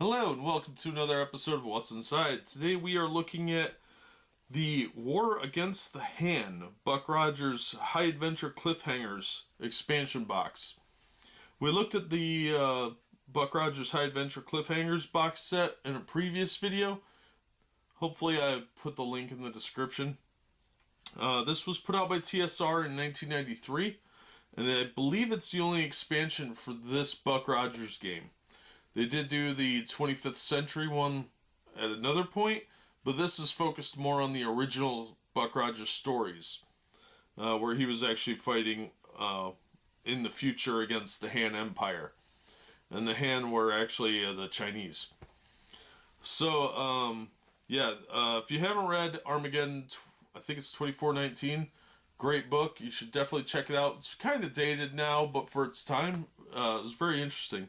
Hello and welcome to another episode of What's Inside. Today we are looking at the War Against the Hand, Buck Rogers High Adventure Cliffhangers expansion box. We looked at the Buck Rogers High Adventure Cliffhangers box set in a previous video. Hopefully I put the link in the description. This was put out by TSR in 1993, and I believe it's the only expansion for this Buck Rogers game. They did do the 25th century one at another point, but this is focused more on the original Buck Rogers stories, where he was actually fighting in the future against the Han Empire. And the Han were actually the Chinese. So, if you haven't read Armageddon, I think it's 2419, great book. You should definitely check it out. It's kind of dated now, but for its time, it was very interesting.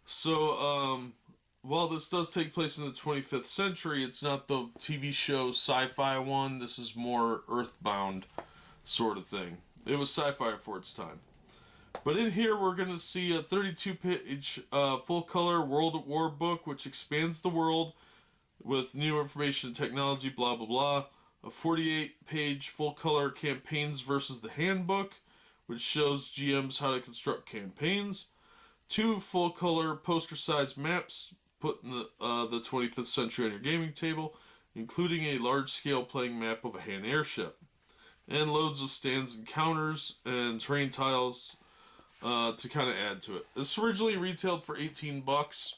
So, while this does take place in the 25th century, it's not the TV show sci-fi one. This is more earthbound sort of thing. It was sci-fi for its time. But in here, we're going to see a 32-page full-color World at War book, which expands the world with new information and technology, blah, blah, blah. A 48-page full-color Campaigns versus the Handbook, which shows GMs how to construct campaigns. 2 full-color poster-sized maps put in the 25th century on your gaming table, including a large-scale playing map of a Han airship. And loads of stands and counters and terrain tiles to kind of add to it. This originally retailed for $18,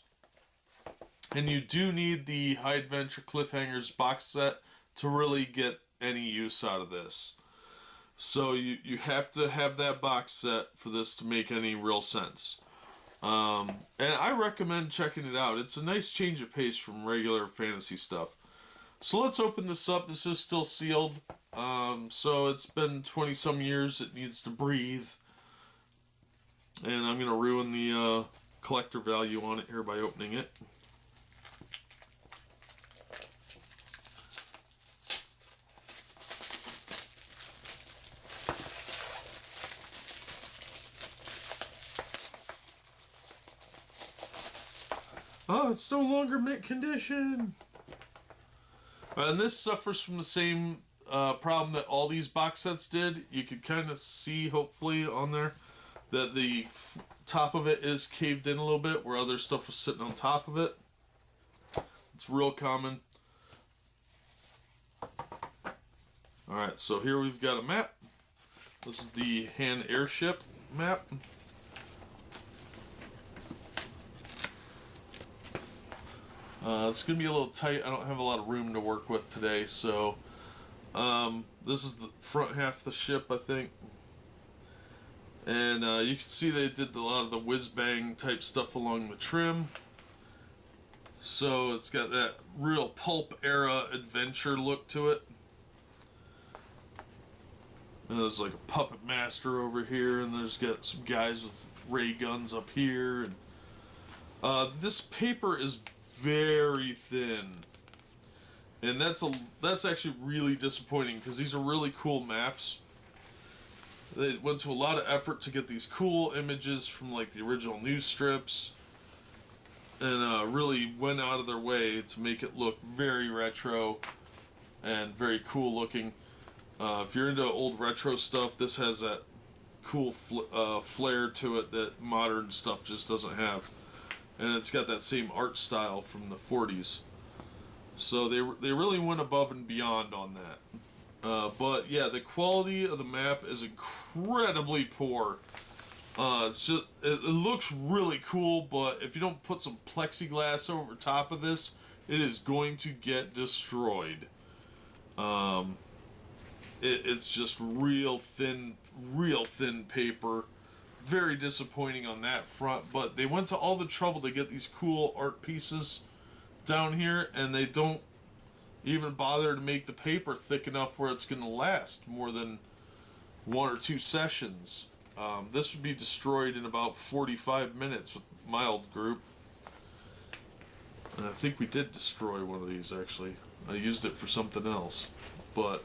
and you do need the High Adventure Cliffhangers box set to really get any use out of this. So you have to have that box set for this to make any real sense. And I recommend checking it out. It's a nice change of pace from regular fantasy stuff. So let's open this up. This is still sealed. So it's been 20 some years. It needs to breathe. And I'm going to ruin the collector value on it here by opening it. Oh, it's no longer mint condition. And this suffers from the same problem that all these box sets did. You could kind of see, hopefully, on there that the top of it is caved in a little bit where other stuff was sitting on top of it. It's real common. Alright, so here we've got a map. This is the Han airship map. It's going to be a little tight. I don't have a lot of room to work with today, so this is the front half of the ship, I think. And you can see they did a lot of the whiz-bang type stuff along the trim. So it's got that real pulp era adventure look to it. And there's like a puppet master over here, and there's got some guys with ray guns up here. And this paper is very thin, and that's actually really disappointing because these are really cool maps. They went to a lot of effort to get these cool images from like the original news strips, and really went out of their way to make it look very retro and very cool looking. If you're into old retro stuff, this has that cool flair to it that modern stuff just doesn't have. And it's got that same art style from the 40s. So they really went above and beyond on that. But yeah, the quality of the map is incredibly poor. It looks really cool, but if you don't put some plexiglass over top of this, it is going to get destroyed. It's just real thin paper. Very disappointing on that front, but they went to all the trouble to get these cool art pieces down here, and they don't even bother to make the paper thick enough where it's going to last more than 1 or 2 sessions. This would be destroyed in about 45 minutes with mild group. And I think we did destroy one of these, actually. I used it for something else. But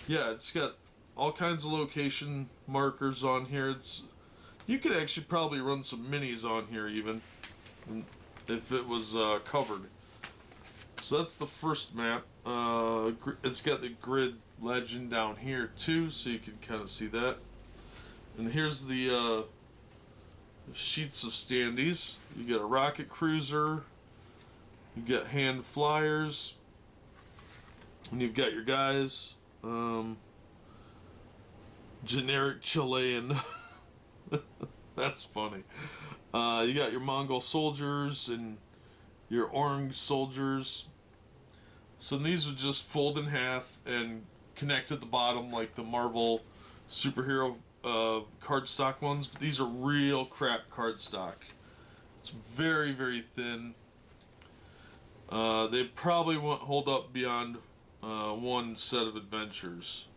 yeah, it's got all kinds of location markers on here. You could actually probably run some minis on here even. if it was covered. So that's the first map. It's got the grid legend down here too, so you can kind of see that. And here's the sheets of standees. You got a rocket cruiser, you got hand flyers, and you've got your guys. Generic Chilean. That's funny. You got your Mongol soldiers and your Orang soldiers. So these would just fold in half and connect at the bottom like the Marvel superhero cardstock ones. But these are real crap cardstock. It's very, very thin. They probably won't hold up beyond one set of adventures.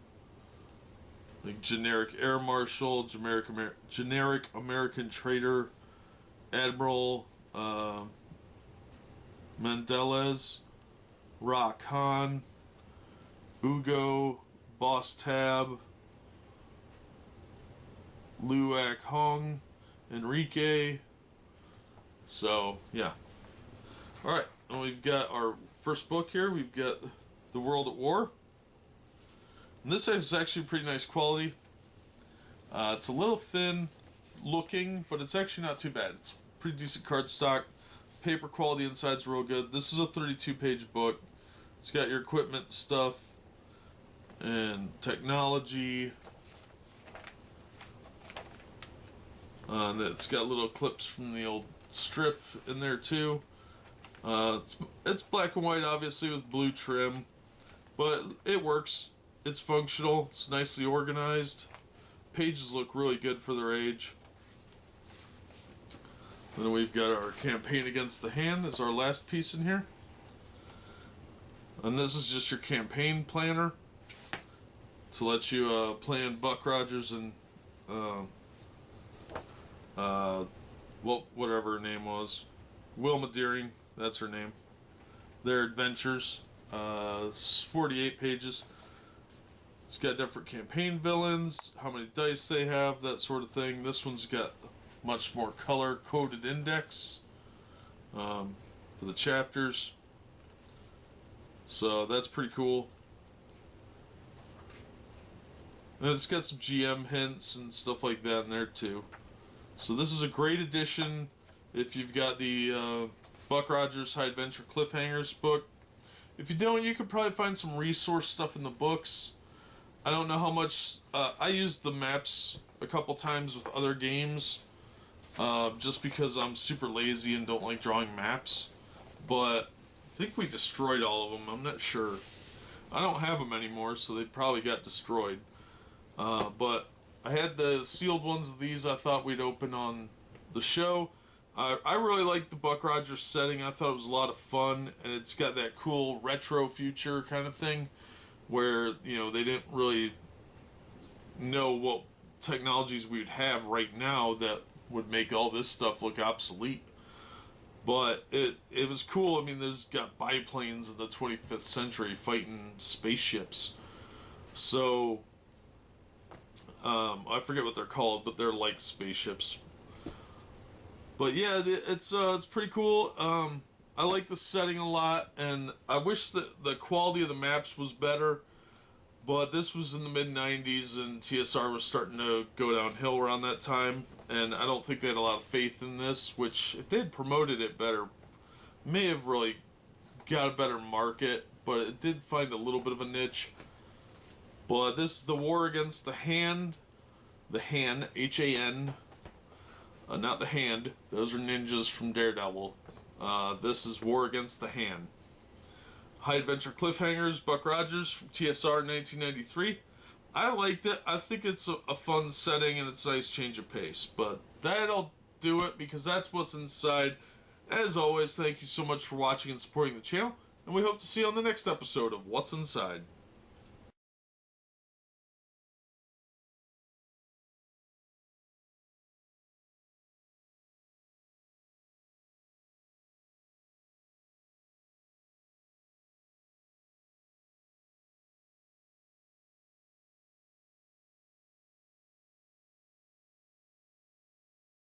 Like generic Air Marshal, generic American Trader, Admiral Mendelez, Ra Khan, Ugo, Boss Tab, Luak Hong, Enrique. So, yeah. Alright, and we've got our first book here. We've got The World at War. And this is actually pretty nice quality. It's a little thin looking, but it's actually not too bad. It's pretty decent cardstock. Paper quality inside's real good. This is a 32-page book. It's got your equipment stuff and technology. And it's got little clips from the old strip in there too. It's black and white, obviously, with blue trim, but it works. It's functional. It's nicely organized. Pages look really good for their age. Then we've got our campaign against the hand as our last piece in here. And this is just your campaign planner to let you plan Buck Rogers and whatever her name was, Wilma Deering, that's her name. Their adventures. 48 pages. It's got different campaign villains, how many dice they have, that sort of thing. This one's got much more color-coded index for the chapters. So that's pretty cool. And it's got some GM hints and stuff like that in there too. So this is a great addition if you've got the Buck Rogers High Adventure Cliffhangers book. If you don't, you could probably find some resource stuff in the books. I don't know how much... I used the maps a couple times with other games, just because I'm super lazy and don't like drawing maps. But I think we destroyed all of them. I'm not sure. I don't have them anymore, so they probably got destroyed. But I had the sealed ones of these I thought we'd open on the show. I really like the Buck Rogers setting. I thought it was a lot of fun, and it's got that cool retro future kind of thing where, you know, they didn't really know what technologies we would have right now that would make all this stuff look obsolete. But it was cool. I mean, there's got biplanes in the 25th century fighting spaceships. So, I forget what they're called, but they're like spaceships. But yeah, it's pretty cool. I like the setting a lot, and I wish that the quality of the maps was better. But this was in the mid-90s, and TSR was starting to go downhill around that time. And I don't think they had a lot of faith in this, which, if they had promoted it better, may have really got a better market. But it did find a little bit of a niche. But this is the War Against the Hand. The Han, H-A-N. Not the Hand. Those are ninjas from Daredevil. This is War Against the Hand. High Adventure Cliffhangers, Buck Rogers from TSR 1993. I liked it. I think it's a fun setting and it's a nice change of pace. But that'll do it because that's what's inside. As always, thank you so much for watching and supporting the channel. And we hope to see you on the next episode of What's Inside.